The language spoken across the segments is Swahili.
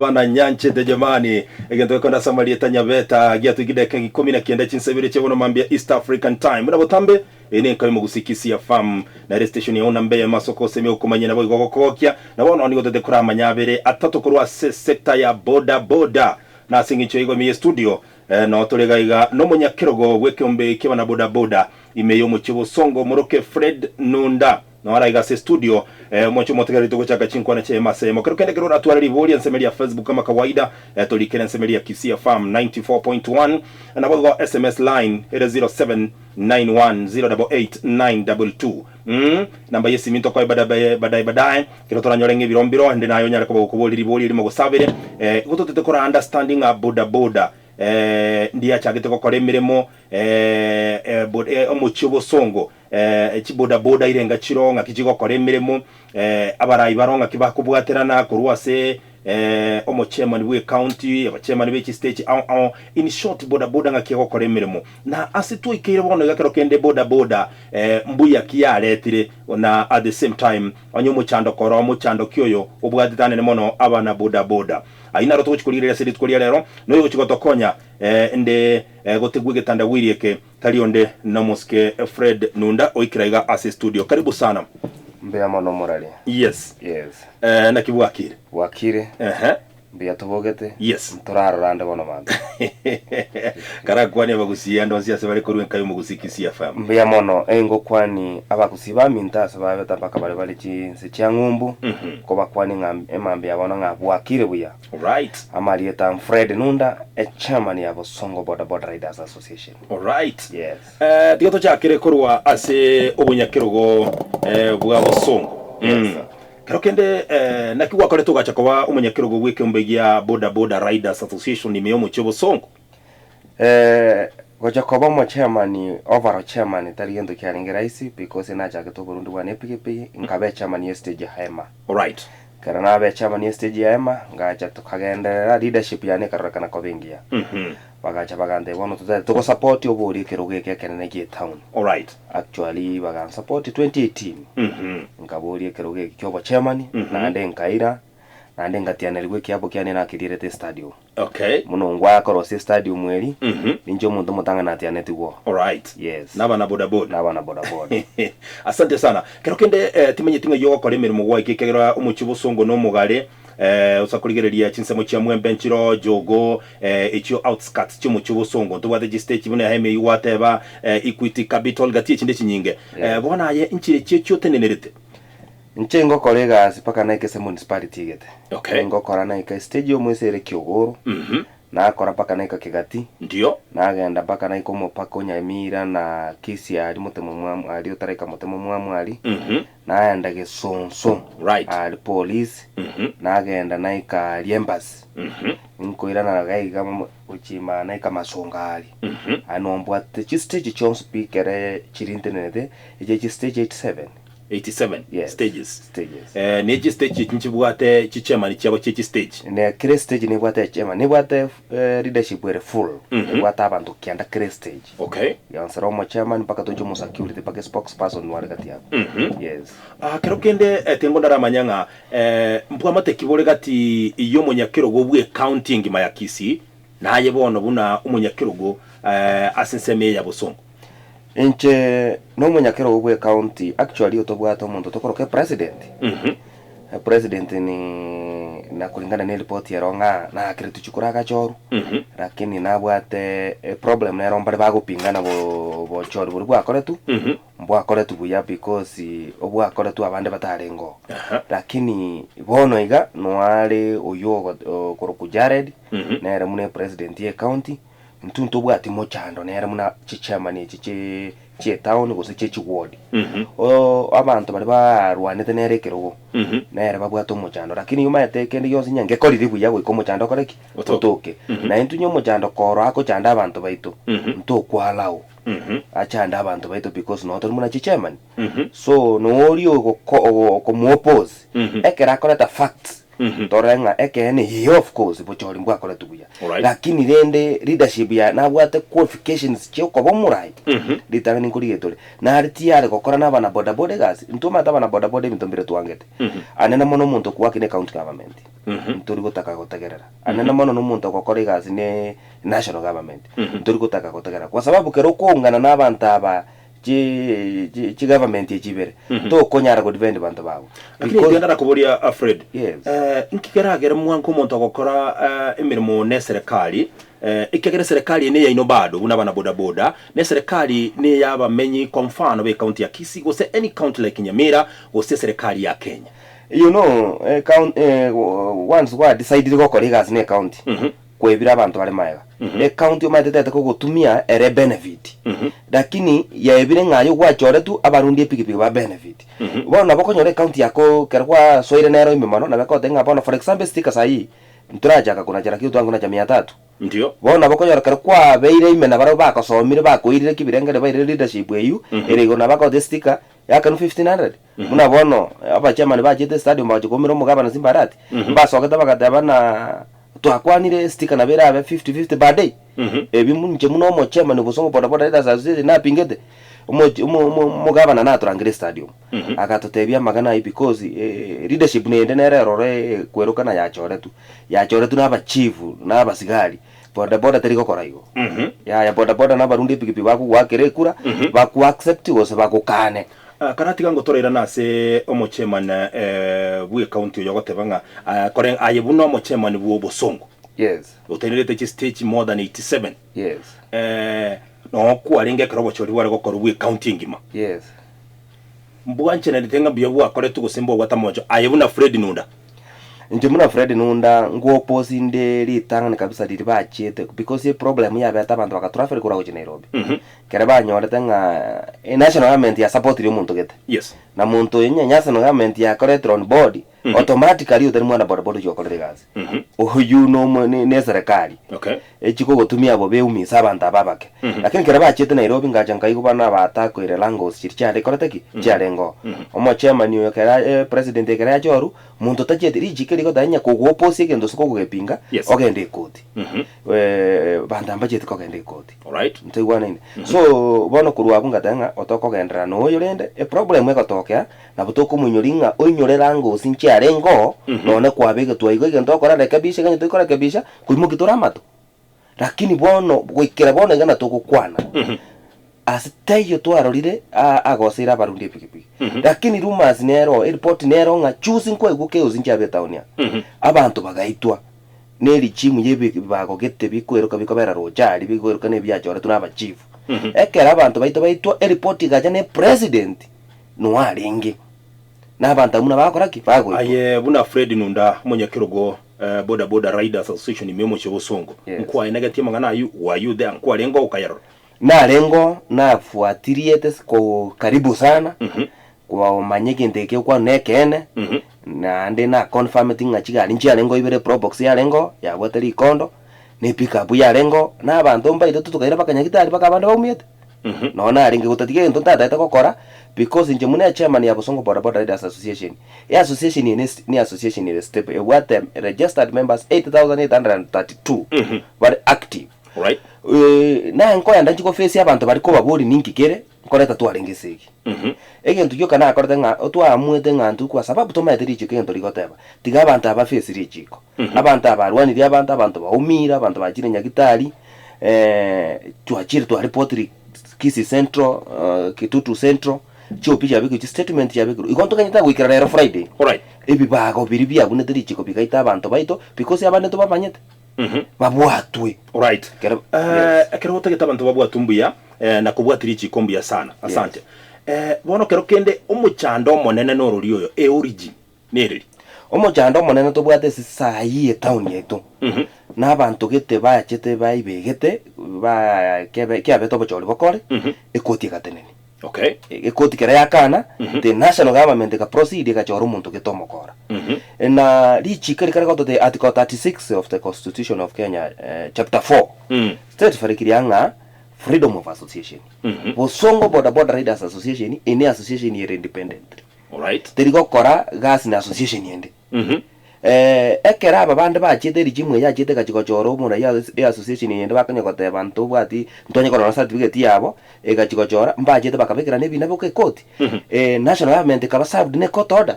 Bana nyanchete jamani egento konda Samarieta Nyabeta giatu gideka 19 chinsebire chebono mambia East African Time muna botambe ene nkaye mu gusikisia fam na radio station ya ona mbe masoko seme ukomanye nabo igokokokya nabona oni gotete kuri amanyabere atatu kurwa sector ya boda na singicho igo mi studio no tolegaiga no munyakirogo gwekombe kibana boda imeyo mu Kibosongo Muroke Fred Nunda no araiga se studio mwacho motegari tuko chaka chinkwana che masemo kero kero atwara rivoli nsemelia Facebook kama kawaida tolikena nsemelia Kisia Farm 94.1 na bogo SMS line 0791088922 namba yesi minto kwa badai kero tora nyorenge birombiro ende nayo nyara ko kuboli rivoli limo gusabire gutotete kora understanding a boda ndiya chagete ko kore miremo omu Kibosongo boda irenga chironga kijigo kore miremo abarayi baronga kibakubwaterana kurwase omo chairman we county abachairman be state in short boda nga kigo kore miremo na asitu ikire bono gakero kende boda mbuya kiyaretire na at the same time onyo muchando koro muchando kyoyo obwaditane ne mono abana boda aina roto chikulire sedi tukulia lero no yo chikotokonya ende gotegwe getanda wirieke talionde na moske Fred Nunda oikiraiga ase studio karibu sana mbeya mono morale yes na kibwakire wakire mbeya tobogete yes mtorarande bono manda karakwani abagusiya ndonsi asebale koruwe kayo mugusikisia fam mbeya mono engo kwani abakusiba mintasa babeta paka bale chinse cyangumbu ko bakwani emambe yabona ngabwakire buya right amalieta Fred Nunda chairman ya Bosongo Boda Riders Association right yes tigato cyakire korwa ase obunyakirogo bwa Bosongo yes Karokende nakiwa kore tugacha kwa umunyakirogo gwekembegia Boda Riders Association ni meyomo Kibosongo gocha koba mo chairman overall chairman tarigendo kyaringira isi because na chake to Burundi wa nepikipi ngabe chairman stage hema alright karana be chairman stage hema ngacha tukagendera leadership yane karakana ko bengia bagacha bagande bono tuko support oburi kiroge kenene ki town alright actually bagan support 2018 ngaburi kiroge kyobo chairman na ande nkaira na ande ngatiana ligwe kyabo kyane na kidirete stadium okay muno ngwa korose stadium mweri ninjo muntu mutanga na atiane tiwo alright yes naba boda asante sana kerokende timenye tinga yo kore mirimo gwa ikekera Kibosongo no mugare usakurigereria chinsemo kya mwembenchiro jogo ekyo outskirts kyo Kibosongo tubade gistate kibone heme iwateba Equity Capital gati chinde chinyinge bona ye inchire cyo tenenerete nchengo kolega sipaka na ikese municipality gete okay ngo kora na ika stage omwesere Kyogoro na kora paka na ika Kigati ndio na agenda paka na iko mopako Nyamira na kisi ali mutemo mwamu ali utareka mutemo mwamu ali na enda Gesonso right ali police na agenda na ika Embassy nkoira na gaiga uchima na ika Masonga ali anombwa te stage chon speaker chirintenete eje stage 87 yes. stages neji stage kinchibwate chichema cyabo ciki stage ne kire stage ne bwate chema ne bwate leadership were full bwata abantu kyanda kire stage okay yansara mo chairman paka tojo mo security paka spokesperson wale kati yabo yes kerokende tengo ndaramanyanga mpwa mate kibole gati iyo munyakirogo bwe counting mayakisi naye bono buna umunyakirogo asenseme ya Bosongo enche no munyakero obwe county actually otobwato omuntu tokoroke president president ni na kulingana na report ya ronga na kiretu chikuraga choru lakini nabwate problem na rombare bagupingana bo choru buri bwakoretu bwakoretu buya because obwakoretu abande batarengo lakini bono iga no ale oyo koroku Jared na era mune president ye county ntunto bwati mo chando nera muna chichama chiche town go se chichi ward abantu bali barwanete nere kerogo nera babwato mo chando lakini yuma yateke ndi yose nyange koliri buya go ko chando koreki otoke na intunyo mo chando koro ako chanda abantu baito nto kwalao achanda abantu baito because no muna chichama so no oli ko mo oppose ekera koleta facts torenga ekene of course bochori mbwa kole tubuya lakini rende leadership ya nabwate qualifications cyo ko bomurai litanga ninkurigetore na aritiare gokora nabana boda boda gas ntuma tabana boda boda mitombire twangete anena mono muntu kwakine county government nturi gutaka gutegerera anena mono no muntu gokora gas ne national government nturi gutaka gutegerera kwa sababu kero kuungana n'abantu aba chi government yechibere to konyara go defend bantu babo lakini ngenda kuboria Alfred nkigeragera mwanko muntu gokora emirimo ne serikali ikegere serikali ne yaino bado buna bana boda boda ne serikali ne yabamenyi kwa mfano be county ya Kisii gose any county like Nyamira gose serikali ya Kenya once what decided gokora gas ne county kwebira abantu bali maega county omatete ko gutumia ere benefit lakini yaebire ngayo gwachore tu abarundi pikipiki ba benefit bona bakonyore county yako kerwa soire nero imemano na bako tenga bona for example sticker sahi nturaja ka kuna jara kitu tangu na jamii 300 ndio bona bakonyore kerwa beire imena baro bako somire bako irire kibirengere baire leadership yeyu ere gona bako the sticker yaka 1500 muna bono aba chairman ba jete stadium ba jikomiro mugaba Simbarati basoketa bakatabana twakwanire sticker na bera 50-50 per day ebi munje muno mo chema ne busongo boda boda ida zazi na pingete mugabana na turangire stadium akatotebia magana because leadership ne ende nererore kwerukana ya chore tu naba chief naba sigari boda boda teriko koraigo ya boda boda na barundi pikipi baku wakere kura baku accept gose bakukane karati gango torera nase omocheman bwe county yogotebanga koren ayebuno omocheman bwo bosongo utenelete chi stage more than 87 no kuaringe krobo chori wale gokora bwe county ngima mbwanche na litenga byo bwa kore tugusimbo watamojo ayebuna Fred Nunda njemuna Fred Nunda ngo posinde litanga kabisa liribachete because the problem ya beta bantu bakatravel kura uchi Nairobi kera banyore tenga national government ya support ri muntu gete na muntu yenya national government ya correct on board automatically utari mwana boda boda yo kore gazi uyu no ne serikali echiko gutumia bo beumisa abantu ababake lakini kera bachete Nairobi ngaja nkaiko bana batako ire langos chirchare koreteki charengo omo chairman yo kera president kera ajoru muntu tajete rijike liko danya kugoposi kendo siko kugepinga ogende ikoti banda ambajete kogende ikoti ntigwa nini so bono kurwa bungatanga otoko gendera no yorende problem ekotokea na butoko munyoringa onyorera ngo sinchiarengo none kwabege twaigo gento kora rekebisha kanyo tukora rekebisha kuimukitora mato lakini bono gwikira bono ngana tukukwana asiteyo twarorire agosira barundi pikipiki lakini rumors nero report nero nga choosing ko iguke uzinja betaunia abantu bagaitwa neri chimu yebe bago gete bikweruka bikobera rojari bikweruka ne byachora tunaba chief ekera abantu baitwa report gaja ne president no aringi n'abantu amuna bakora kifago aye buna Fred Nunda munyakirogo boda boda riders association imemo chobosongo nkwa inagatie mangana you there nkwa lengo ukayaro na lengo na fuatiriete ko karibu sana kwa manyeke ndeke kwa nekene na ande na confirming achiga njia lengo ibere pro box ya lengo ya weteri kondo ni pick up ya lengo na abantu mbaito tutukaira bakanyagitari bakabanda baumyete nona aringe gutatige ento tata gukora because nje muna chairman ya Bosongo Boda Boda Riders Association ya association ni association ni step what registered members 8832 were active na nkoya ndachiko face abantu bari ko baburi ninki kere koreta twarengeseki egento yo kana akorda nga otwa amwete ngantu kwa sababu toma etiri chikento rigoteba tiga abantu aba face richiko abantu abarwani ri abantu baumira abantu bajire nyagitari tuachire tu report Kisii Central Kitutu Central chopisha biko statement ya biko ikonto kanyita gwikira rero Friday ebi bago biribia buneteri chiko bikaita abantu baito because abane to babanyete babwatwe kero hotegeta abantu babwatumbuya na kubwatiri chikombuya sana asante bono kero kende omuchando monene noruri oyo origin nereri omuchando monene to bwate sayi town yetu n'abantu gete bachete baibegete ba kebe to bocholi bokore ekoti gatenene ekoti kera yakana the national government ka proceed ka choro muntu getomokora na lichikari kare goto the article 36 of the constitution of Kenya chapter 4 state farikirianga freedom of association Bosongo Boda Boda Riders Association ini association yere independent terigo kora gas na association yende ekera aba bande bachete rijimwe yachete kachikochoro mura ya association yende bakanya koteba ntobwati ntonye kono certificate yabo egachikochora mbachete bakabekera nebina boke court national government kaba served ne court order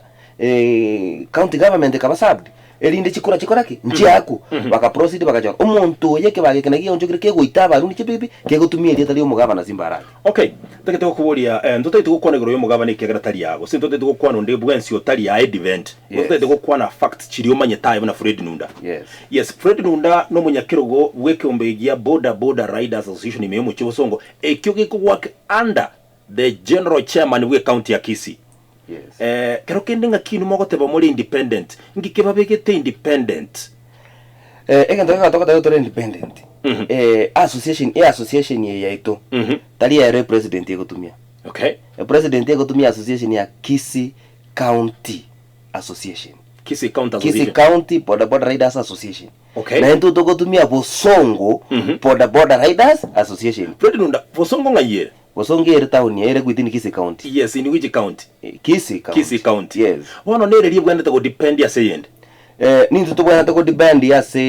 county government kaba served elinde chikura chikoraki nchi yaku baka proceed bakachora umuntu yeke bagekena gionjo kire kegoitaba rundi chipipi kegotumia leta lyo mugaba na Zimbabwe. Okay, ndagete kuburia ndotaite gukwana igoro yo mugaba ni kegera tari yago si ndotaite gukwana ndi bwensi otari ya event ndotaite gukwana fact chiriyo manyetaye na Fred Nunda. Yes, Fred Nunda no munyakirogo weke ombegia border riders association imeye mu Kibosongo ekyo giko work under the general chairman we county ya Kisii. Yes. Kero kendinga kinu mogoteba muri independent ngikeba begete independent egento gatoka tayo independent association ye yaito tali ya president yegotumia. Okay, president yegotumia association ya Kisii County Association. Kisii County Kisii County Border Riders Association. Okay, na ento togotumia Bosongo Border Riders Association. Fred Nunda Bosongo ngayere Bosongo ere town ere within Kisii County. Yes, in which county? Kisii County. Kisii County. Yes. Wono nere liebwenda to depend ya sayend. Nintu tubwana to depend ya se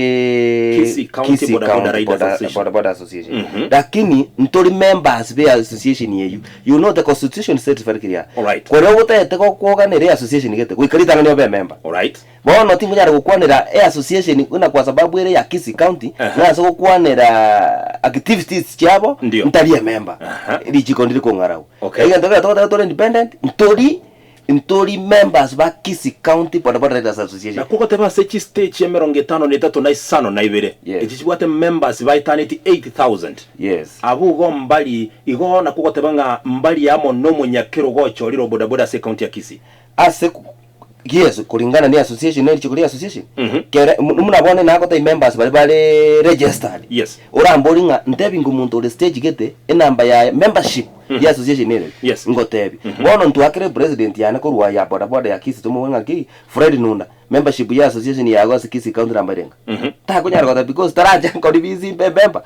Kisii County Border Association. Lakini ntori members be association yeyu. You know the constitution says very clear. All right. Kwa leo bote kwa nere association gete. Kuikalita ngani obe member. All right. Bono tingo nyara kukwanira association una kwa sababu ile ya Kisii County na soko kukwanira activities chabo ntali member. Ili chikondiri ko ngarau. Okay. Ega ndoka to independent ntori members ba Kisii County Border Riders Association. Na kuko teba sechi stage ya 53 na isano na ibere. Echichibwate members ba eternity 80,000. Yes. Abugo mbali igo na kuko teba nga mbali ya no munyakiro gocho liro boda se county ya Kisii. Yes, kulingana ni association ni chikulia association. Kere munabone nako ta members bali registered. Yes. Ora mbolinga ntebingu muntu le stage gete enamba ya membership ya association ile. Yes. Ngotebi. Bono ntu akire president yana ko ruwa ya boda ya Kisii tumo wenga ki Fred Nunda. Membership ya association ya go Kisii County Rambarenga. Ta ko nyara ko because taraja ko divisi member.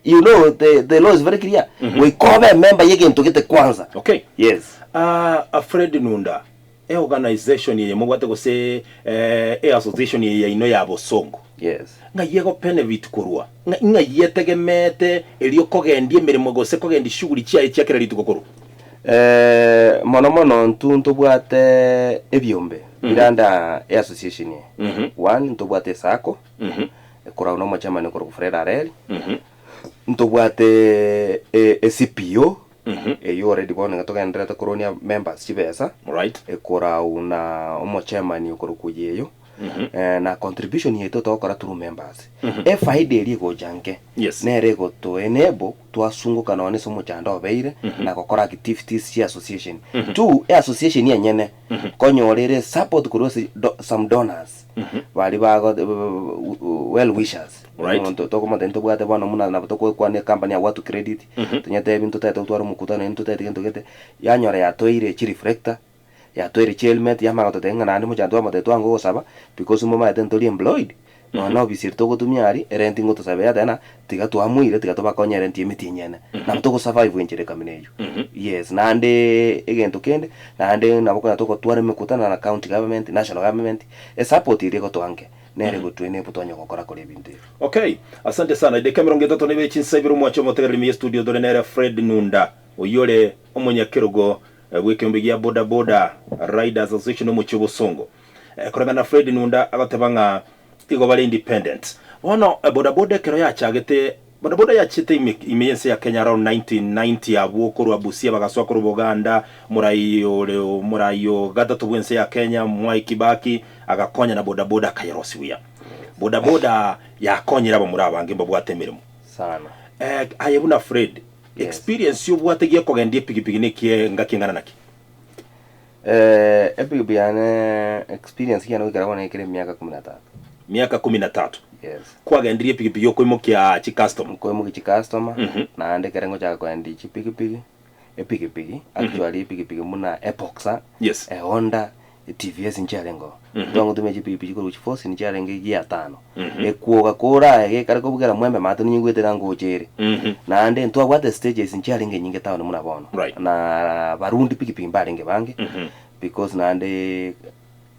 You know the law is very clear. We cover member yeke ntogete kwanza. Okay. Yes. Fred Nunda organization ye mugwate ko se association ye ino ya Bosongo. Yes. Nga yego benefit kurwa nga yetegemete eliyo kogendie mirimo gose kogendi shughuli chia kira litukokoru mono ntunto bwate ebyombe biranda association ye one nto bwate sako ekora uno machama ne koro Fred Arel nto bwate CPO you already bona ngatoka ndreta koronia members chibesa. Right. Ekora una omo chairman yokoro kuyeyo na contribution yeto to kora through members faida eri go janke. Yes. Nere go to enable to asungu kanone somo chanda obeire na kokora activities ya association two association yenyene konyorere support kurosi some donors bali bago well wishers. Right. To koma tento bwate bana muna na to kwa ne company ya watu credit tunyate bintu tete utwara mukutano nento tete gento gete yanyora ya toire chi reflector ya toire chi helmet ya maga totenga nandi mujanto amate twango gosaba because mama tento li employed no bisirto gotumiari renting goto sabe atena tiga twamuire tiga tobakonya renti emiti nyene na mtoko survive wenjere kamineyo. Yes, nande egento kende nande naboko toko tware mekutana na county government national government support ile goto anke nere gutwene putonyo gukora kuri bintu. Okay, asante sana de kamera ngeto nebe chinsabiro mwacho motegere mi studio dore nere Fred Nunda oyole omunyakirogo wekembigia border riders association mu Kibosongo koragana Fred Nunda agatebanga tigo bali independent wono border kero yachagete border yachite imeyense ya Kenya around 1990 abukorwa Busia bagaswa ko Buganda murayo gatatu bwense ya Kenya Mwai Kibaki agakonya na border Kairosi wiya border yakonyera abo muri abange mbabwatemeremo sana ayebuna Fred. Yes. Experience yo bwategiye kogendie pigipigi nekie ngakingana naki epigipigane experience yana wikara wana ikire miaka 13. Yes. Kwa gendie pigipigi ko imokia chi customer na ande kerengo cha kwendi chi pigipigi epigipigi actually pigipigi muna epoxa. Yes. Honda TVS ncharengo ndongo tumeji pigipigi ko ruchi force ncharenge ya 5 ekuoga kora kare ko bugera mwembe matu nyingwete nango chere na ande ntwa what the stages ncharenge nyinge tawo muna bono right. Na barundi pigipigi mbarenge bange because na ande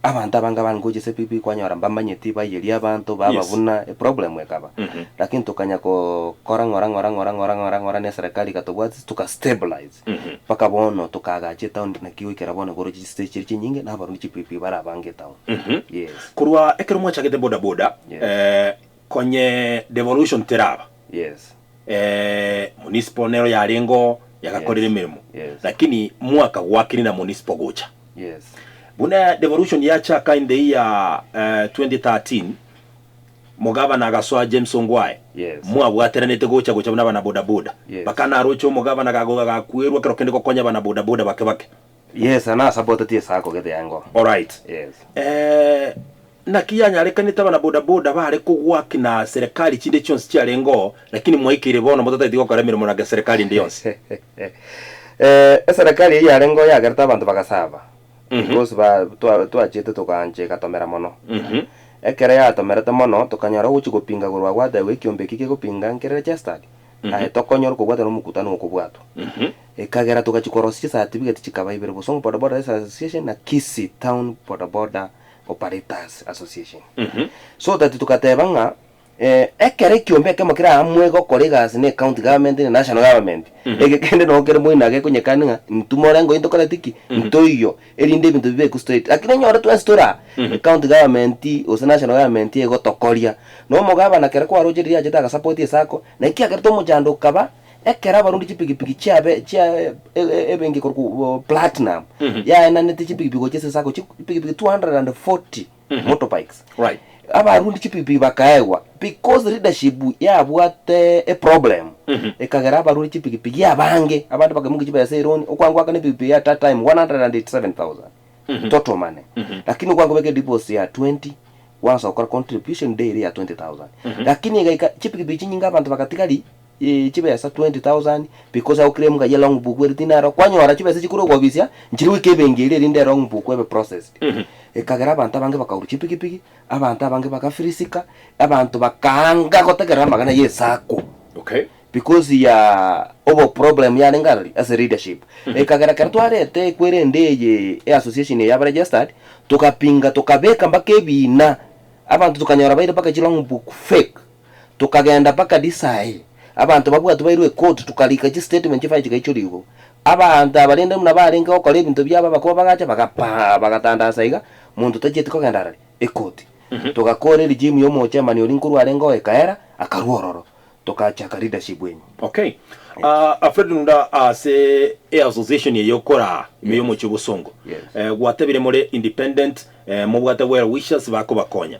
abantu abanga bangoje pipi kwanyora mbamanyeti bayeri abantu bababuna problem wekaba lakini tukanya ko ngora ne serikali katobwati tuka stabilize paka bono tukagaje town na kiwikera bono goro stage nyingi na barundi chipipi bara bange town yes kurwa ekero mwacha gete boda boda konye devolution teraba yes municipal nero ya rengo yakakorera mirimo lakini mwaka wakini na municipal gocha yes buna devolution yacha kind ya 2013 mugabana agaswa James Ongwae mwa bwateranete gocha gocha buna bana boda boda bakana rocho mugabana gakwirwa kero kende konya bana boda boda bake yes ana support tie sako gete yango all right yes na kiyanya rekanita bana boda boda bare kugwaki na serikali chinde chonse cha rengo lakini mwaikire bono mutata itiko kora mirimo na serikali ndiyonse serikali ya rengo ya garta bantu bakasaba because twachete tukanje katomera mono ekere ya tomerete mono tukanyora guchi gupinga gurwa gwatha wikiombe kike gupinga nkere chestad tokonyora kubwata no mukutano ukubwato ekagera tukachikorosya certificate chikabaibere Busongo Boda Boda Association na Kisii Town Boda Boda Operators Association so that tukatebanga ekere kiombe kemokira amwe gokorigas ne county government ne national government ekende no kere moina ge kunyekania ntumorengo intokora tiki ntoyo erinde bintu bibe ku state akine nyora tu astora county government o national government ego tokoria no mogaba na kere kwa rojeria jeta ga support esako na iki akerto mujando kaba ekera barundi chipigipigi chabe cha ebengi korku platinum ya na nete chipigipigi gochese sako chipigipigi 240 motorbikes right abarundi chipigipigi bakaewa because leadership ya bwate a problem ekagera abarundi chipigipigi yabange abantu bakamungi chiba seroni okwangwa kana pigipigi ya that time 187,000 total money lakini okwangwa beke deposit ya 20 once okora contribution daily ya 20,000 lakini gaika chipigipigi nyinga abantu bakatikali chibesa 20,000 because au claim ga long book we dinaro kwanyora chibesa chikuru kwa visia nchiri wike bengere rinde long book we processed ekagera abantu abange bakauri chipikipiki abantu abange bakafirisika abantu bakanga kotegera magana yesako okay because ya over problem ya ngali as a leadership ekagera kartwarete kwerendeye association ya registered tukapinga tukabeka mbakebina abantu tukanyora baire baka long book fake tukagenda baka disai abantu babwa tubairwe court tukalika chi statement chifa chikaichurigo abantu abalende muna barenga okole bintu byaba bakoba bagacha bagatanda saiga muntu tajete ko gandarari ekoti tukakore regime yo mocha mani olinkuru arengo ekaera akaruororo tukacha leadership wenyu okay Alfred Nunda ase association yokora imiyo mocho Busongo gwatabire muri independent mu bwata well wishes bako bakonya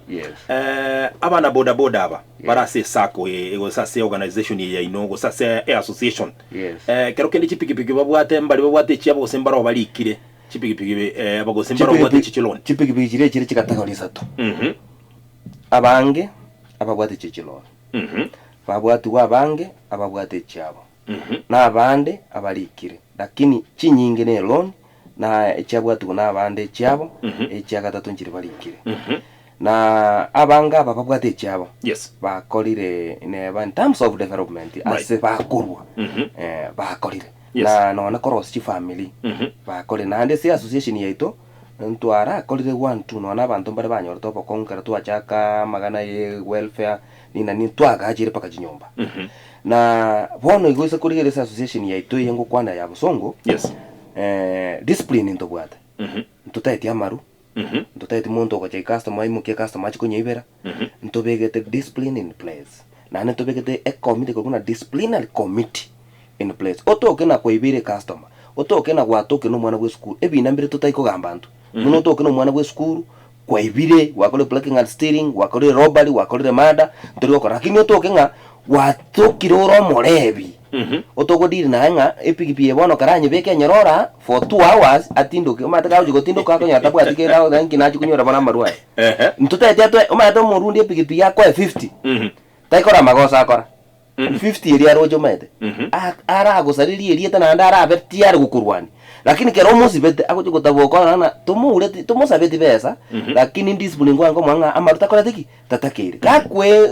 abana boda boda aba barase sako ego sase organization ya inongo sase association kero kende chipigipigi babwate mbali babwate chiabo sembaro balikire chipigipigi abago sembaro babwate chichilon chipigipigi chire chikatagolisa to abange ababwate chichilon babwate wabange ababwate chiabo na abande abalikire lakini chinyinge ne loan na echabwatu na abande chiabo echagatatu nchiri balikire na abanga bababwate chiabo bakolire ne in terms of development ase bakorwa bakolire na no cross chi family bakolire na ande association yaito ntwara kolire 1 2 no na abantu mbare banyora topo konkera twachaka magana ye welfare nina ni twaga ajire paka chinyomba na bono igoisa kurigere association yaito yengo kwana ya Busongo discipline into bwata ntutaiti amaru ntutaiti muntu ko customer imuke customer chikonye ibera ntobegete discipline in place na ntobegete a committee ko kuna disciplinary committee in place otoke na koibire customer otoke na gwatoke no mwana we school ebina mbere tutaiko gambantu muno otoke no mwana we school kwaibire wakole blocking and stealing wakole robbery wakole murder ntoriko lakini otoke nga watokiroro morebi otogodiri na nga epigipi ebono karanye beke nyorora for 2 hours atindoke mataka uji gotindoka ko nyata bwa tikera ngi nachi kunyora bana marwa ntuta etiatwe omato murundi epigipi yako 50 taikora magosa akora 50 iri arojo mete ara agusariri iri tana ndara abetiar gukurwani lakini kero musibete akuche kutaboko na tumusabeti pesa lakini discipline ngwango mwanga amaruta kola tiki tatakiri gakwe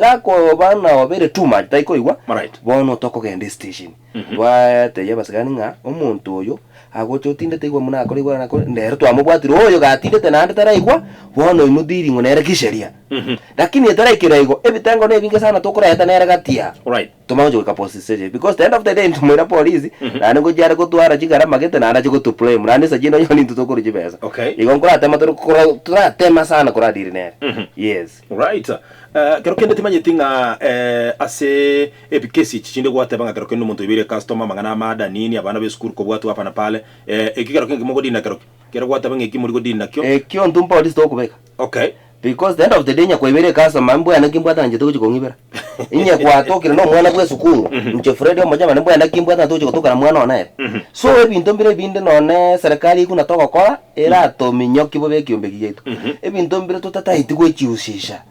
bana obere too much taiko igwa bono toko gende station bwate yabasigani nga omuntu oyo agocho tindete igwa muna akora igwa nako ndero twamubwatira oyo gatindete nande taraigwa bono imudiri ngonere kisheria lakini etaraikira igwa ebitango nebinge sana tokora eta nere gatia tumaje ka posise because the end of the day tumwira police na ngo jara gutwara chigara magete na anaje gutu play murane sajino yoni tutokora jibeza igwa ngora tema turatema sana kora diri nere yes kero kende timanye tinga ase epikesi chichinde gwate banga kero kende muntu ibire customer mangana mada nini abana be school ko bwatu hapa na pale ekikero kenge mogo dina kero gwate banga ekimuri go dina kyo kyo ndumpa police to kubeka because the end of the day nyakwa ibire customer mbwa anakimbwata nje tuko ngibera inya kwa tokire no mwana gwe sukuru nche Fred omoja mane mbwa anakimbwata tuko kutoka na mwana onaye so ebintu mbire binde none serikali kuna toka kola era tominyoki bobe kiombe kiyetu ebintu mbire tutataiti gwe chiushisha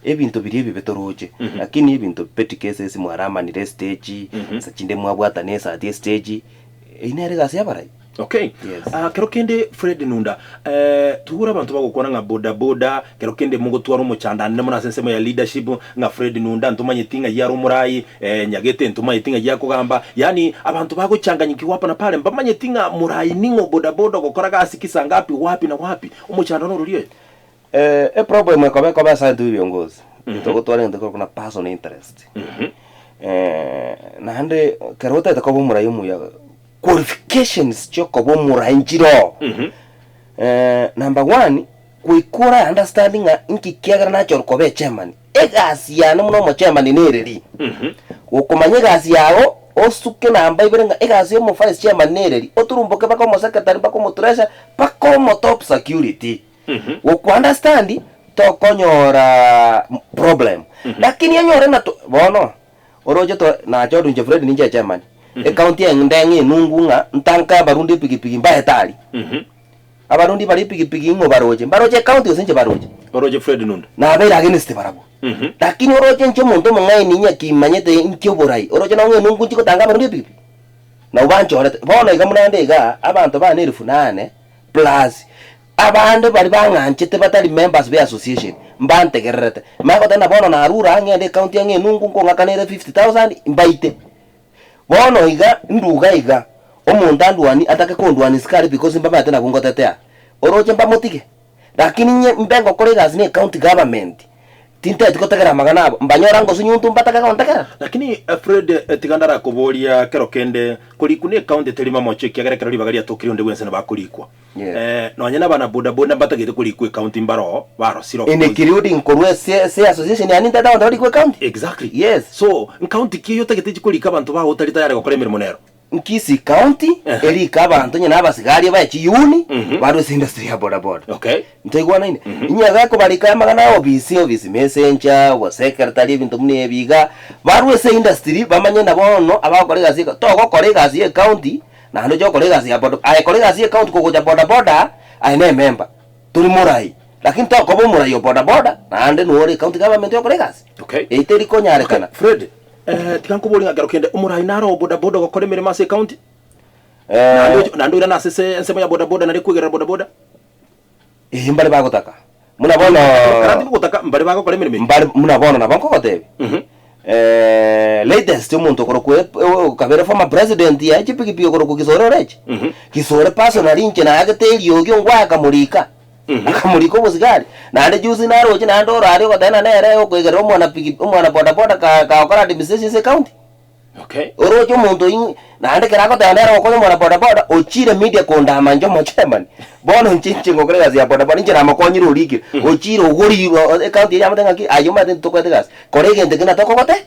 ebintu biri bibetoroje lakini ebintu petty cases mwarama ni stage sachinde mwabwata nesa ati stage inere gasi yabarai kero kende Fred Nunda tuhura abantu bagukona nga boda kero kende mungu twaro muchanda nne muna sensemo ya leadership nga Fred Nunda ntumanye tinga yaro murai nyagete ntumanye tinga yako gamba yani abantu baguchanganyiki wapa na pale mbamanye tinga murai ningo boda gukora gasikisa ngapi wapi na wapi umuchanda no ruriye problem ko basa ndu biongozi tokotwale ndiko kuna personal interest na hande kero ta ko murai mu ya qualifications choko bo muranjiro number 1 kuikura understanding inki kiagara na choro kobe chairman egasi ya no mo chairman nereri ukomanye gasi yawo osuke namba iberenga egasi yo vice chairman nereri oturumboke bako mo secretary bako mo treasurer bako mo top security uko understand to konyora problem lakini yanyore na bono oroje to na chodu nje Fred ninja chairman county ng'ndenge nungunga ntanka barundi pigipigi mbaye tali abarundi bali pigipigi ngo baroje county osenje baroje Fred Nunda na abera against barabo lakini oroje ncho muntu mungai ninya kimanyete nkyo borai oroje na nungu nchiko tanga barundi pigipigi na ubancho orete bona igamurande ga abantu bane 8 plus abande bali banganchete batali members be association mbante gerrete mako tena bona na arura ngende county nungu ngo ngakanere 50,000 mbaite bono iga nduga iga omuntu andwani atake kondwani skari because mbaba atena kungotetea oroje mbamotike lakini nye mbengo kolegas ni county government tinta tikotegera magana mbanyora ngo sunyuntu mbataka kontakera lakini Fred tigandara koboria kero kende kulikune county telima moche kiagera kero libagari atokiri onde wense na bakulikwa no nyana bana boda mbatagete kulikwe county mbaro baro siro ene kiriudi nkorwe se association yani ndada ndo kulikwe county exactly yes so county kiyo tagete kulika abantu ba hotarita yare gukora emirimo nero nkisi county eri kabantu nyana abasigari ba chiyuni bado industry ya boda ntegwa nine nyaga ko balika magana obisi messenger wa secretary bintu mune biga bado industry bamanye nabono abakolega zika to ko kolega zi county na ndo jo kolega zi boda ai kolega zi county ko boda ai ne member turi murai lakini to ko murai boda na ande no ori county government yo kolega zi eteri ko nyare kana Fred tikankubolinga ngaro kende umurai naro boda gukora emirimo ase county na ndo na sese nsemo ya boda na rikwegera boda mbali bagotaka munabona kandi bugotaka mbali bagokora emirimo mbali munabona na banko kotebe latest umuntu korokwe kabere former president ya chipiki koroko kisore reche kisore personally nche na yagete yogi ngwaka mulika akamuriko buzigari nande juzi naroje nando rari ko tena nere okwegera umwana boda ka okora administration county oroje umuntu nande kerako tena nere ko umwana boda ochire media konda manjo mo chairman bono nchinchi ngokorega zia boda nje na makonyiro urikire ochire ogori county ya matenga ki ayuma tento kwetegas korege ndekena tokokote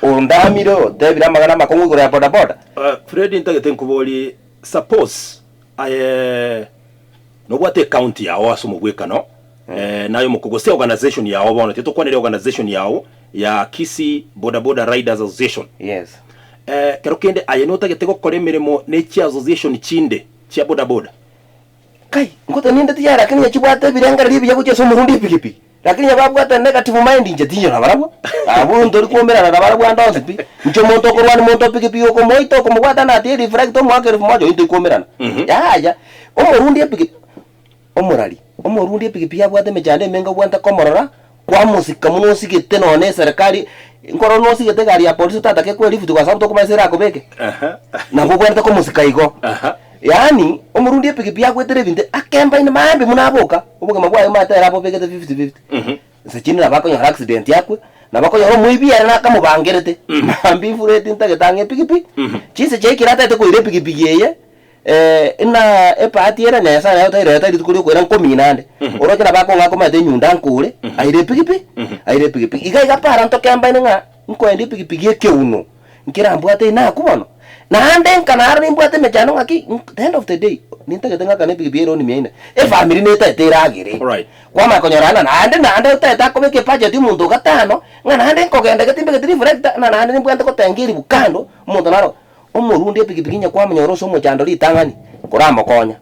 ondamiro debira magana makongo gore ya boda Fred ntagete nkuboli suppose no gwate county yawo asumo gwekano nayo mukugose organization yawo bono tetokwanere organization yawo ya Kisii Boda Riders Association yes kero kende ayenota getego kore mirimo ne chi association chinde chia boda kai ngoto ninde tiyara kani chibwate biranga ribi yakuche so murundi pikipi lakini yababwata negative mind nje tinyo na barabwo abu ntori kuomerana na barabwo andonse pi ncho monto korwani monto piki ko moito ko mugwata na tie reflect omwaka 1000 into kuomerana ya omorundi epiki omorundi epiki yabwate mechande menga bwanta komorora kwa musika muno sigete none serikali ngoro no sigete gari ya polisi tatake kwa lift kwa sababu tokumaisera akobeke na bwanta ko musika igo yani omurundi epiki yagwetere binde akemba ine maambi munaboka ubuge magwayo matera abo pekete 50-50 sechini nabako ya accident yakwe nabako ya muibia na kamubangerete maambi fureti ntagetange pikipi chise chekirata te ko ire pikipi yeye ina epati era nesa ya taire taire tukuri ko ran kominande orokera bako ngako mate nyunda nkule aire pikipi igaiga para ntokemba ine nga nko endi pikipi yeke uno nkirambwate na kubono na ande kanara nimbwate mechano ngaki the end of the day nintagetenga kane pikipiero ni miena family neta eteragire Right. kwa makonyorana na ande teta kobeke budget mundu gatano ngana ande kokende gatimbe gatiri frekta na ande nimbwate kotengiri bukando mundu naro omurundi pikipiki nya kwa mnyoroso mochando litangani kuramo konya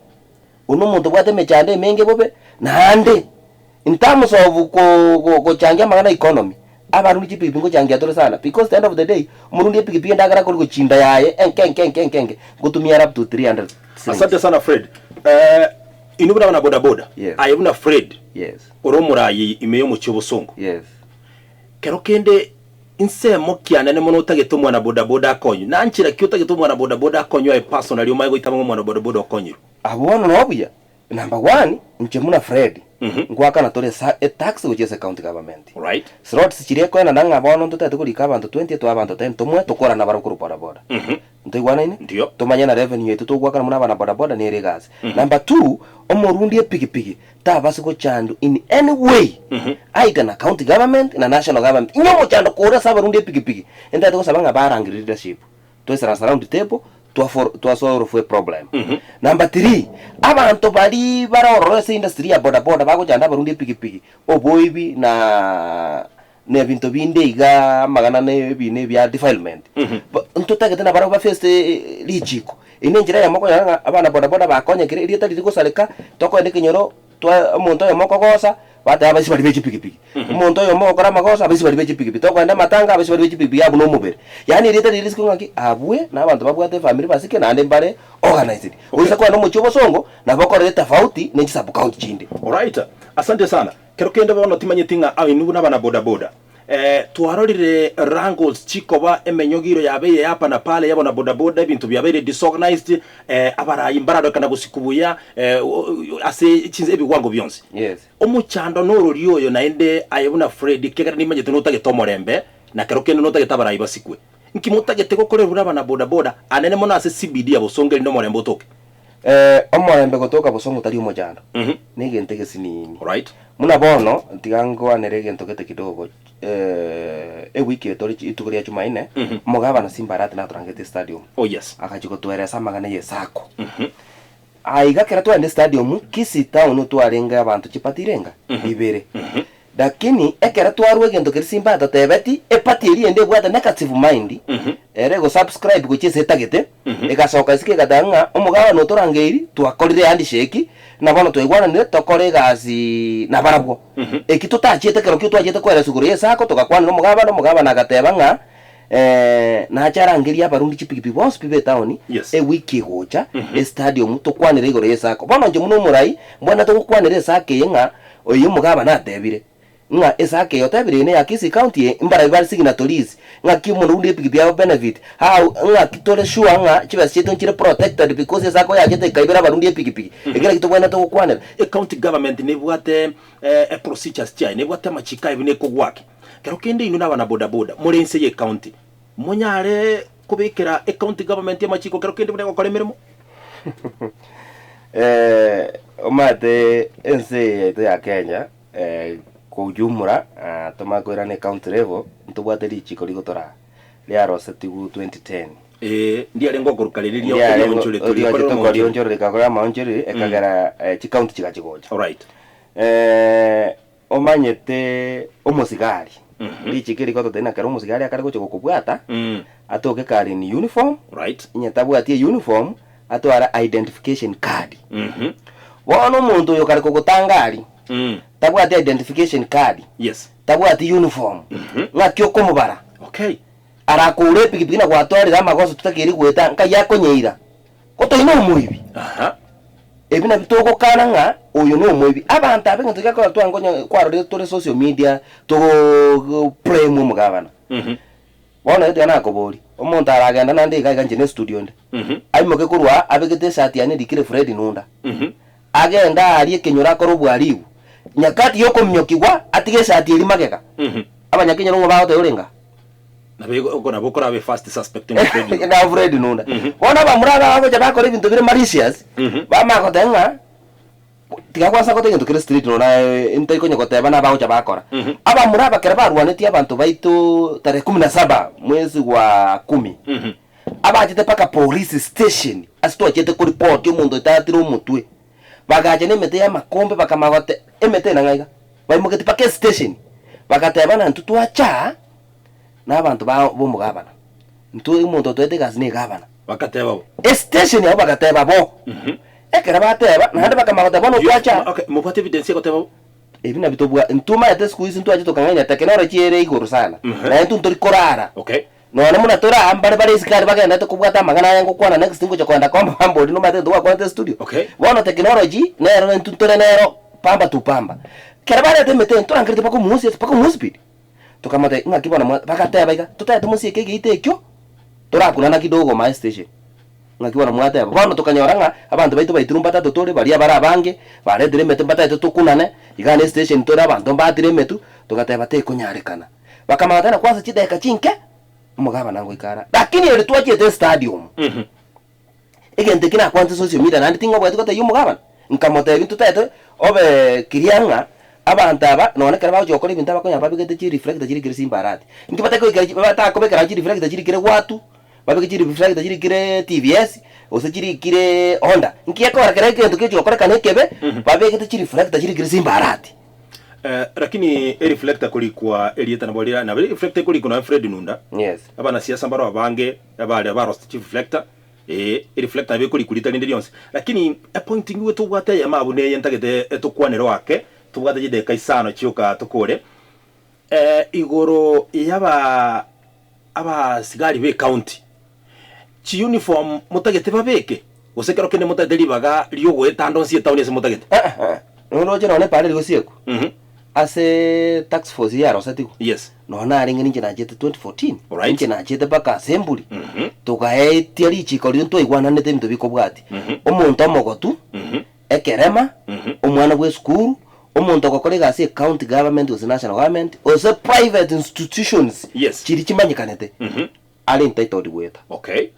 uno mundu bwate mechande menge bobe na ande in terms of ko changia magana economy abarundi pikipiki ngo changia tore sana because the end of the day murundi pikipiki ndagara ko chinda yaye enkenge gutumia up to 300. Asante sana Fred. Inubuna wana boda boda. Yes. Ayebuna Fred. Yes. Oromurayi imeyo mu Kibusongo. Yes. Kero kende insemo kiana ne mono utageto mwana boda boda akonyu. Na nchira ki utageto mwana boda boda akonyu ay personally omaye itamo mwana boda boda akonyu. Abono nobuya. Number 1 nchemuna Fred. Ngwaka na tore tax which county government. Right. Slot sichire ko na nanga bono ntete ko likaba ndo 20 to abantu 10 tomwe tokora na barukuru boda boda. Ntoigwana ine? Ndio. Tomanya na revenue yetu togwaka muna bana boda boda ne regas. Number 2 omorundi pikipiki tabasi ko chandu in any way. Aita na county government na national government. Inyomo chandu ko rasa barundi pikipiki. Enda to sabanga barang leadership. To is around the table to solve for problem. Number 3 abantu bali barorose industry ya boda boda bako chanda barundi pikipiki oboibi na ne bintu binde iga magana ne bine bya defilement ntutagete na baraba first lichiko ine njira ya moko yanga abana boda boda bakonye kire iri tari gusaleka toko ende kinyoro twa muntu yo moko gosa bata abasi bali bechi pikipiki muntu yo moko kora magosa abasi bali bechi pikipiki toko ende matanga abasi bali bechi pikipiki yabu no mubere yani iri tari risiko ngaki abwe na abantu babwate family basike na ande mbale organized uisa kwa no mucho bosongo na bakore tofauti nenchi sub county chinde. Alright. Asante sana. Kero kende bono timanye tinga awi nubuna bana boda boda. Tuarorire wrangles chikoba emenyogiro yabe hapa na pale yabona boda boda bintu byabere disorganized abara imbarado kana gusikubuya ase chinze ebigwango byonse. Yes. Omuchando norori oyo naende ayebuna Fred kegara nimanye tunotage tomorembe na kero kende notage tabara ibasikwe. Nkimutage tekokore ruraba na boda boda anene mona ase CBD abosonge ndo morembe otoke. Omorembe gotoka bosongo tari omojando. Nigente gesinini. Right. Muna bono tigango anere gento kete kidogo wiki etori itukuria Jumaine mogaba na Simbarati na Turangete Stadium. Oh yes. Akachiko tueresa magana yesako. Aiga kera tuende stadium kisi town twarenga abantu chipatirenga ibere. Lakini ekera twarwe gento kiri Simba tebeti epati eri ende bwata negative mind. Ere go subscribe go chese tagete ekasoka isike gadanga omugaba no turangeri twakorire handshake na bono twigwana ne tokore gazi na barabwo ekito tachete kero kyo twachete kwera suguru yesako tokakwana no mugaba na gateba nga na charangeria barundi chipiki boss pibe town wiki gocha stadium tokwanire igoro yesako bono nje muno murai mbona tokwanire sake yenga oyu mugaba na tebire nga esake yotabire ne yakisi county imbara bari signatories nga kimurundi pikipi ya benefit how nga kitole sure nga chiba cheto chire protected because esako yakete kaibera barundi pikipi egera kitobwana to kwanera county government ne bwate procedures chai ne bwate machika ibine ko gwake kero kende inu nabana boda boda murense ye county munyare kubikira county government ya machiko kero kende bune gukora emirimo omate ense ya Kenya kujumura tomakwira ne county level ntubwate lichiko ligotora lya rosetigu 2010 ndiye lengo kurukaliriria ko onjore tuli ko onjore likakora maonjore ekagera county chigachigoja. Alright. Omanyete omusigari lichikiri ko tena kero omusigari akari gocho kubwata atoke kari ni uniform. Right. Nyetabwatie uniform atwara identification card. Wono muntu yo kari kugutangari tabwati identification card, yes, tabwati uniform, ng'aki okomobara, okay, arakure pikipiki na gwatwarira amagoso tutakiri gweta nkai yakonyeira kotoina omuibi ebi na bitoko kana nga uyu no omuibi abantu abenga tukakora twangonya kwarore tore social media to prime umugabana bona yetu yana kobori omuntu aragenda nande igaga njene studio nde aimoke kurwa abegete shati yane dikire Fred Nunda agenda ari kenyura korobwa ariu nyakati yoko mnyokigwa atige shati iri mageka abanyakinya ngo bahote urenga nabego ukona bokora be first suspect na Fred Nunda bona bamuraga abo jabakora ibintu bire malicious bamakotenga tigakwasa kotenga tukire street nona inte konye koteba na bawo jabakora aba muraba kera barwanetie abantu baitu tarehe 17 mwezi wa 10 aba ajite paka police station asito ajite ku report y'umuntu itatira umutwe bagaje nemete ya makombe bakamagote emete nangaiga baimugete paka station bakateba na ntutu acha n'abantu bomugabana ntu umuntu twete gazine gabana bakateba station yabo bakateba bo ekera bateba nande bakamagota bono twacha okay mupate evidence yakoteba ebina bitobwa ntuma yate squeeze ntu aje tokanganya technology ere iguru sana na ntu ntori korara okay no muna tora ambare bare sikari bagenda to kubwata magana yango kwana next ngo chakwenda komba mambo no mate ndo kwa studio okay bono technology nero ntu tore nero pamba tu pamba kera bare temete ntu angirite pako musi tukamate ngakibona bakateba iga tutayete musi kege itekyo torakunana kidogo my station ngakibona mwateba bono tukanyoranga abantu baitu baiturumba tatu tore bari abara abange baredire mete batayete tukunane igane station tora abantu batire metu tukateba te kunyarekana bakamatana kwanza chideka chinke umugaba nango ikara lakini ile tuachete stadium igente kina kwanza social media nandi tingo bwatu kote yumugaba nkamote bintu tayete obe kirianga abantu aba none kera bawo jokora ibintu abakonya babigete chi reflect chiri kire simbarati ngibata ko ikari bata ko bekara chi reflect chiri kire watu babige chi reflect chiri kire TVS ose chiri kire Honda ngiyako kera kire nduke jokora kanekebe babigete chi reflect chiri kire simbarati lakini reflector kulikuwa elieta na bolira na reflector kulikuwa na Fred Nunda yes abana siasa mbaro abange abali abarost chief reflector reflector be kulikulita linde lyonse lakini appointing wetu gwate ya mabune yentagete etukwanero wake tubwate jide kaisano chioka tukore igoro yaba aba sigari be county chi uniform mutagete babeke usekero kene mutagete baga liyo gwetando nsi town ese mutagete no jeno ne pare ligosieko ase tax force ya rosatiko yes no na ringa ninje na jete 2014 right ninje na jete baka assembly tukae tiari chikori nto igwana nete mito biko bwati omuntu amogotu ekerema omwana gwe school omuntu akokorega ase county government ose national government ose private institutions yes chiri chimanyikanete ali entitled gweta okay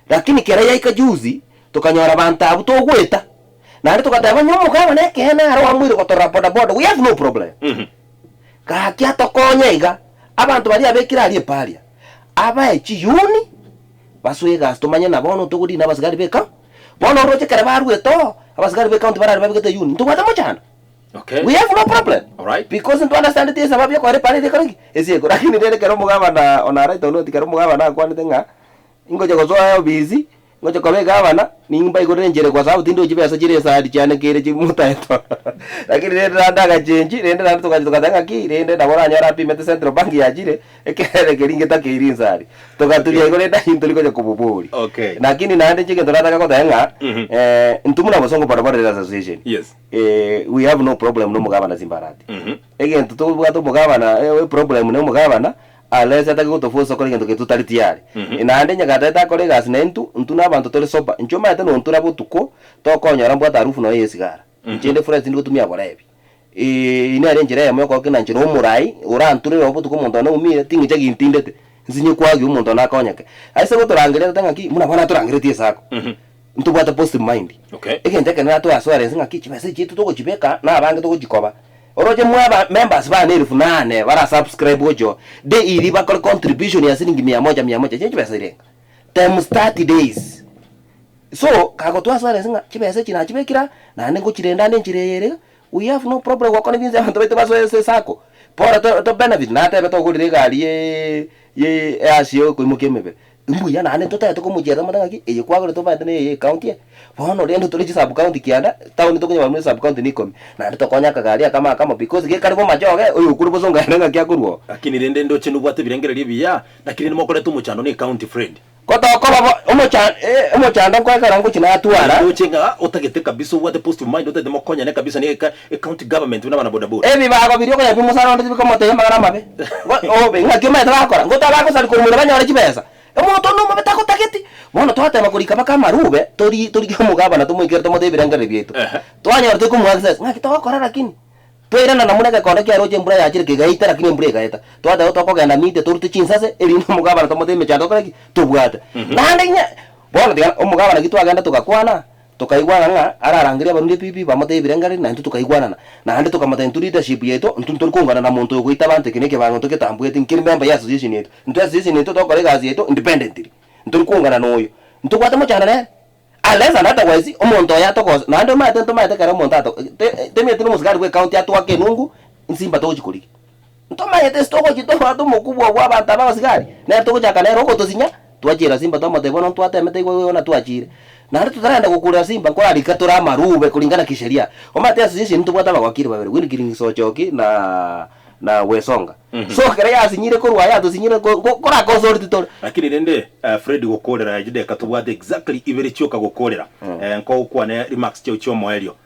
lakini kera yaika juzi tukanyora abantu abu to gweta nari tukataba nyomo kama nekena aro amwire kotora boda we have no problem ka kya tokonya iga abantu bari abekira ali paria aba echiyuni baswe gasto manya na bono tugudi na basigari beka bono roche kara baru eto abasigari beka unti barari babigete yuni tubata mochana okay we have no problem all right because to understand this sababu ya kware pare de karangi esieko lakini nene kero mugaba na ona right ono tikero mugaba na kwani tenga ingoje gozoa busy ngoje kwa gavana nimba igore njere kwa sababu tindo jibesa jire sadi cyane kire chimuta eto lakini renda ndaga chenji renda ndantu tukatanga ki renda ndabora nyara pi mete central bank ya jire ekere keringeta kiri nsari tukatulia igore nda hinto likoje kububuli okay lakini nande chike ndorata ko tenga ntumuna bosongo para association yes we have no problem no mugabana zimbarati again tutubwato mugabana we problem no mugabana aleza takutofosa kole ngento ketutali tiari inande nyakateta kole gas nentu ntuna abantu tole soba nchoma yate no ntura butuko tokonyora mbwata harufu no yesigara nchende fresh ndi kutumia bolebi ine ari njira yamwe ko kina nchiro murai ura nture ro butuko muntu na umire tingi chagi intindete nzinye kwagi umuntu na konyake aise gotorangire tanga ki muna bana torangire tie sako ntubwata positive mind okay egente kana to asware singa ki chibese chitu to kujibeka na abange to kujikoba oroje mwaba members ba nerifu nane bara subscribe ojo de iri ba contribution ya shilingi 100 chenje pesa irenga times 30 days so kago to asware singa chibese china chibekira nane ngo chirenda ne chireyere we have no problem kwa kone binze abantu bete baso sako pora to benefit na tebe to gulire gali ye asio ko mukemebe imbuya na ane tutaye tukumujera matangaki eye kwagore tubande ne county bono rendo tuli sub county kianda town tukunya muri sub county nikomi na tukonya kagaria kama because ge karibo majoge uyu kuri bozonga nanga kya kurwo lakini rende ndo chenu bwate birengereri biya lakini nimo kole tumuchano ni county friend koto ko baba umuchanda kwa karangu china atwara uchenga utagete kabisa what post of mind utade mokonya ne kabisa ni county government una bana boda boda ebi bago birio ko yapi musara ndo biko mote magara mabe o be ngakyo meta bakora ngota bako sali kurumura banyara chibesa omuntu no mabeta ko tageti bono twate makurika bakama rube tori mugaba na tumwikira tomote birangare bietu twanyara tukumwa access ngakitokora lakini twirana na munega konde kya roje mbura yachire kigaita lakini mbura igaita twada utokogenda mite turuti chinsase eri mugaba na tomote mechando koreki tubwate nande nya bono tiga umugaba na gitwagenda tukakwana tukaigwana nga ararangiria barundi pipi bamote birangare na ntu tukaigwana na hande tukamata ntu leadership yeto ntu turikungana na muntu yokuita bante kineke bantu tukitambwete nkiri member ya association yeto ntu association yeto tokore gazi yeto independently ntu rikungana noyo ntu kwata mochana ne aleza nata wazi omuntu ya tokoza na ndo mate kara omuntu ato teme tino musigari kwe county atu wake nungu insimba to chikuliki ntoma yete stoko chito watu mukubwa kwa banta ba musigari na toko chaka na roko tosinya twajira simba to mate bono twate mete gwe na twajire na ndo tutarenda gukura simba kwa alikatora marube kulingana kisheria omate association ntu bwata bakiri babere wini kiringi sochoki na wesonga so kare ya sinyire korwa ya to sinyire kora consort to lakini rende Fred gokorera jide katubwate exactly ibere cyoka gokorera nko kwa ne remarks cyo moelio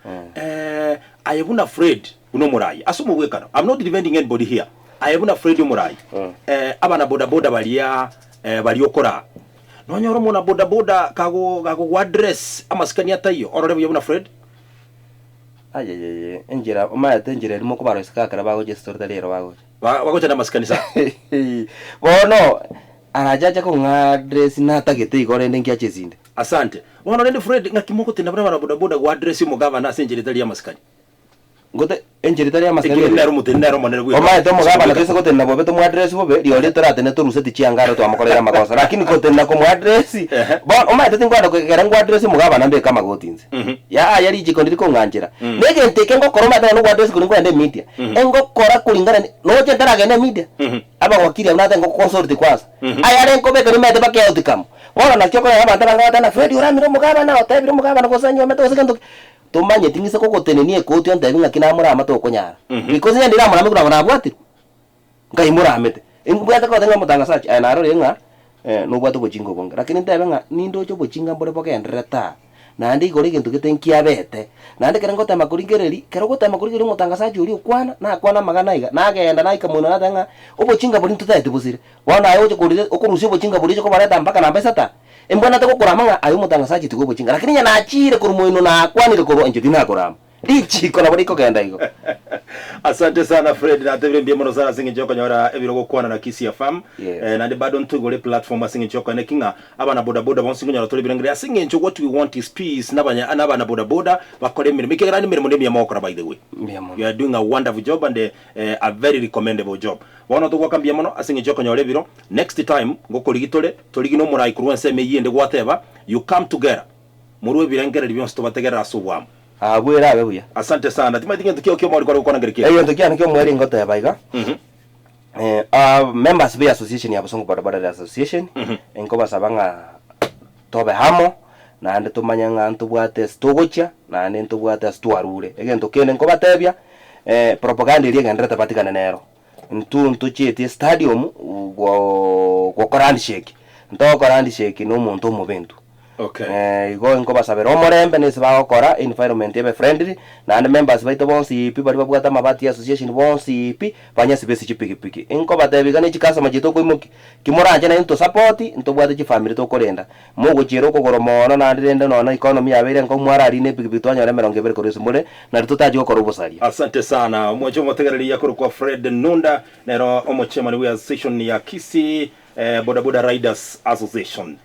ayebuna Fred uno murai asumu wekana I'm not defending anybody here ayebuna Fred murai abana boda boda balia okora nonyoro mona boda boda kago address amaskani atayo orore yebuna Fred aye enjira omayate enjira limo ko baro sikakara bago je story dalero bago chana maskani sa bono anajaja ko ngadress na tagete igore ndengia chezinde asante bono rende Fred ngakimoko tena bana boda boda go address yo mugava na senjira dalia maskani ngote enjira dalia maskani ndero mutendero monero gwe omayate mugava na tese ko tena bobe to mu address bobe dio letora tena to ruseti chiangaro to amakolera makosa lakini ko tena ko mu address bono omayate tingwada ko kera ngo address mugava na mbe kama gotinze ya yari jiko ndiko nganjira nege nteke ngo koroma tena ngo address kulingo ende media engo kora kulingana no je tara gende media aba wakiri unata ngo consort kwanza ayare ngo beka nimete bakia outcome wala na choko ya bantara ngata na Fred uramiro mugaba na otebiro mugaba na kosanyo meto sekando tumanye tingise ko gotenenie ko tyo ndabinga kinamura amato konyara because nya ndira mura mikura na bwati ngai mura amete ingubata ko tenga mutanga sachi na ro yenga no bwato bochingo bonga lakini ndabenga nindo cho bochinga mbore boke ndreta na ndi gore kintu kitenkia bete na ndi kerengo tema kuringereri kero gotema kuringereri mutanga sachi uri ukwana na kwana magana iga na agenda na ikamuno na tanga obochinga bori ntutaite buzire wana ayo cho kurire okurusio bochinga bori cho kobareta mpaka na pesa ta embona tako kuramanga ayo mutanga sachi tugo bochinga lakini nya na achire kurumoino na kwanire koro enje dina kurama lichi kona bori ko kenda igo asante sana Fred na tebire mbie mono sana singi joko nyora ebiro gokwana na Kisi FM na ndi bado ntugole platform singi joko ne kinga abana boda boda bonsi nyora tole birangire singi ncho what we want is peace nabana boda boda bakore mirimo ikegera mirimo ndemi amoko by the way you are doing a wonderful job and a very recommendable job wono to gwakambia mono asingi joko nyora ebiro next time ngokorigitole toligino murai kurwense meyende gwateba you come together muruwe birangire byonse tobategera asubwamu abwera abebuya asante sana timatinge tukio kyo mwali kwa ngerekea eyo ntukia nikyo mwali ngota ya baiga members be association ya Busongo Boda Association enko basabanga tobe hamo na ande tumanyanga ntubwate stogocha na ande ntubwate stwarure egento kene nko batebya propaganda iri ngendreta patikana nero ntuchete stadium go korandi shake ntoko korandi shake no muntu mu bintu okay igo nko basabera omorembe nese bagokora environment ebe friendly na and members baito bonsi ipi bari babwata mabati association bonsi ipi banya sibesi chipiki inko batebigane chikasa majito ko imuki kimoranje na into support into bwate chi family to korenda mugo chiro ko goromono na ndende no economy yabere nko mwarari ne piki bitwanya re meronge bere korese mure na tutaji ko korubusari asante sana mwacho motegereri yakoro kwa Fred Nunda nero omochema ni association ya Kisi Boda Boda Riders Association